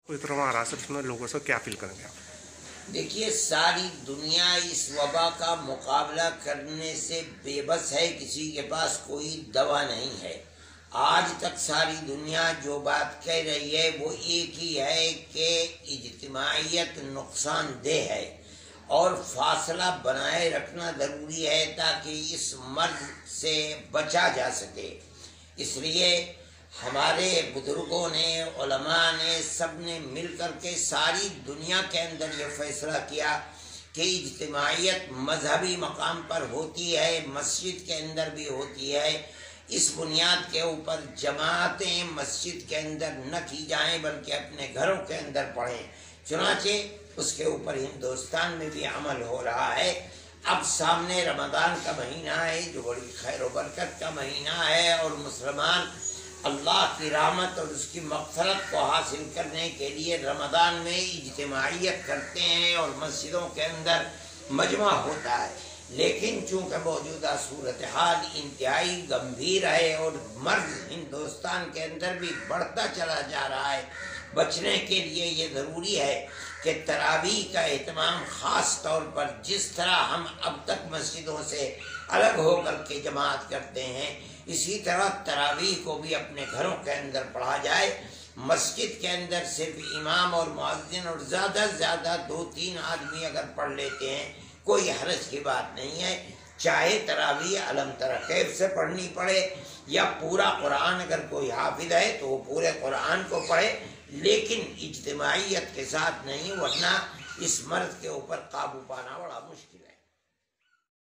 इतना हमारा में लोगों से क्या फील करेंगे आप? देखिए, सारी दुनिया इस वबा का मुकाबला करने से बेबस है। किसी के पास कोई दवा नहीं है। आज तक सारी दुनिया जो बात कह रही है वो एक ही है कि इज्तिमाइयत नुकसानदेह है और फासला बनाए रखना ज़रूरी है ताकि इस मर्ज से बचा जा सके। इसलिए हमारे बुजुर्गों ने, उलमा ने, सब ने मिल कर के सारी दुनिया के अंदर ये फैसला किया कि इज्तिमाइयत मजहबी मकाम पर होती है, मस्जिद के अंदर भी होती है। इस बुनियाद के ऊपर जमातें मस्जिद के अंदर न की जाएं बल्कि अपने घरों के अंदर पढ़ें। चुनाचे उसके ऊपर हिंदुस्तान में भी अमल हो रहा है। अब सामने रमज़ान का महीना है जो बड़ी खैर व बरकत का महीना है और मुसलमान अल्लाह की रहमत और उसकी मग़फ़िरत को हासिल करने के लिए रमज़ान में इज्तिमाइयत करते हैं और मस्जिदों के अंदर मजमा होता है। लेकिन चूँकि मौजूदा सूरत हाल इंतहाई गंभीर है और मर्ज हिंदुस्तान के अंदर भी बढ़ता चला जा रहा है, बचने के लिए ये ज़रूरी है कि तरावीह का एहतमाम ख़ास तौर पर जिस तरह हम अब तक मस्जिदों से अलग होकर के जमात करते हैं, इसी तरह तरावीह को भी अपने घरों के अंदर पढ़ा जाए। मस्जिद के अंदर सिर्फ इमाम और मुअज्जिन और ज़्यादा से ज़्यादा 2-3 आदमी अगर पढ़ लेते हैं कोई हरज की बात नहीं है। चाहे तरावीह अलम तरा कैफ से पढ़नी पड़े या पूरा कुरान अगर कोई हाफिज है तो वो पूरे कुरान को पढ़े, लेकिन इज्तिमाइयत के साथ नहीं, वरना इस मर्द के ऊपर काबू पाना बड़ा मुश्किल है।